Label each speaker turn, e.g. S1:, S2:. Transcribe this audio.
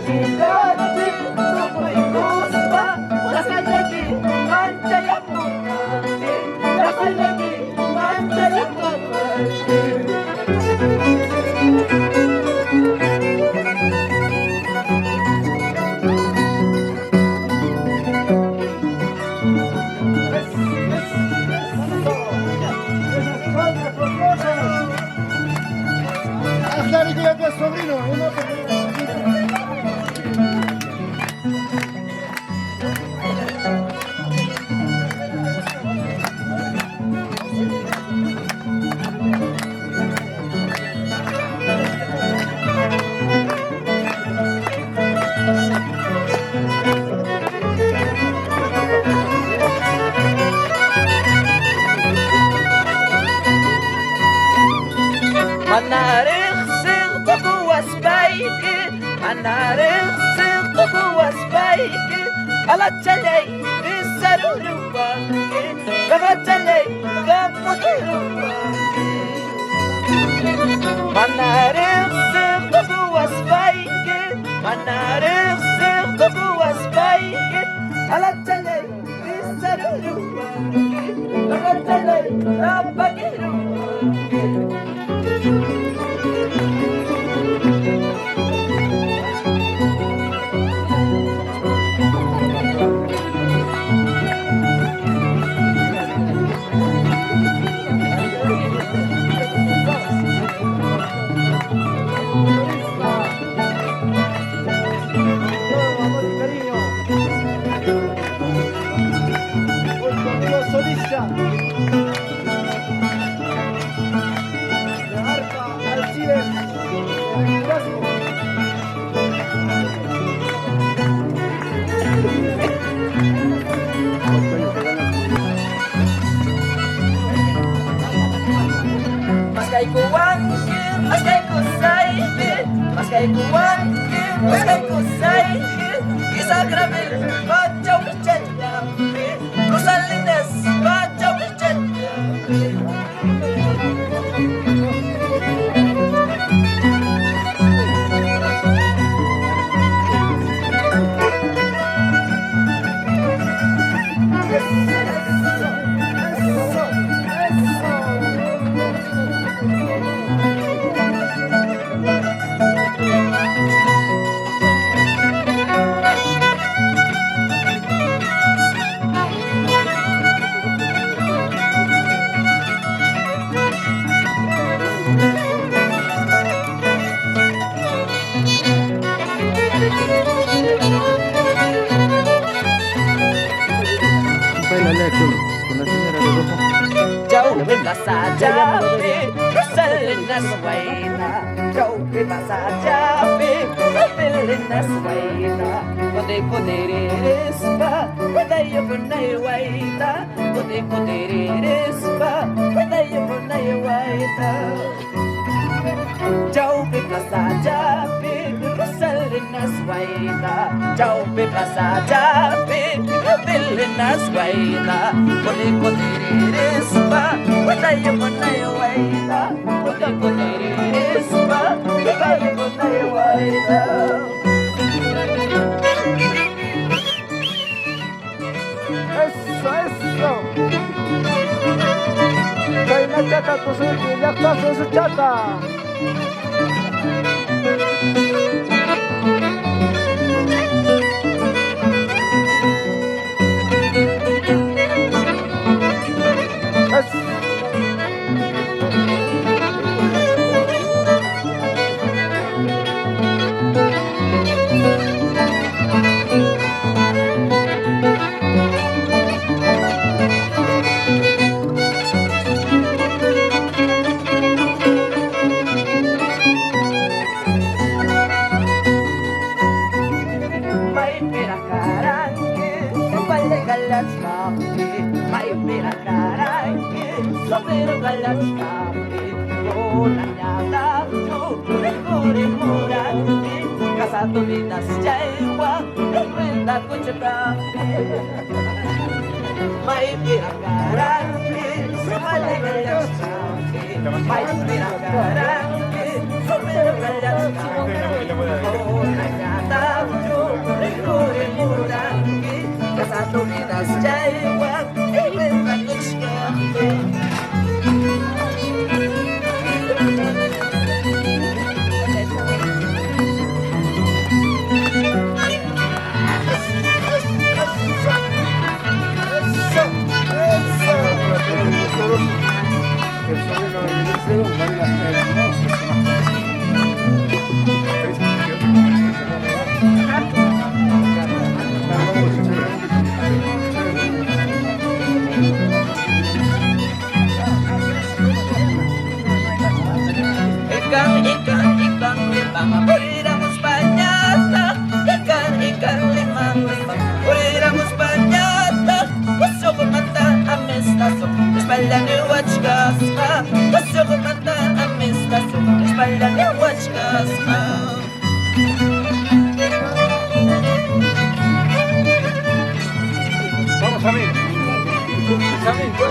S1: Chilochi, tukuy kuspa, nakalagi, mancha yung mukha, nakalagi, mancha yung mukha.
S2: Sobrino,
S1: Manarek sirtu kuwas baiki, manarek sirtu kuwas baiki, alacalay bisaruruwangi, kakacalay kamukiruwangi. Manarek sirtu kuwas baiki, manarek sirtu kuwas baiki, alacalay bisaruruwangi, kakacalay kamukiruwangi. Maskay kuwangi, maskay kusayki, maskay kuwangi, maskay kusayki, kisah grabil, bacaw cendampi, Rosalines, bacaw cendampi. Jauh bebas saja, Rosalines waina. Jauh bebas saja, Rosalines waina. Kode kode respa, kode punai waina. Kode kode respa, kode punai waina. Jauh bebas saja, Rosalines waina. Jauh bebas saja, Rosalines waina. Kode kode respa, kode punai waina. Kode kode respa, kode punai waina.
S2: Eso. Kay na chata kusuki, yakta su chata.
S1: May pinakarangi, sopero galascapi, unanyata tu, recorrimurati, casato vidas jaiwa, recuerda kuchapampi. May pinakarangi, sopero galascapi, may pinakarangi, sopero galascapi, unanyata
S3: Samir. Samir,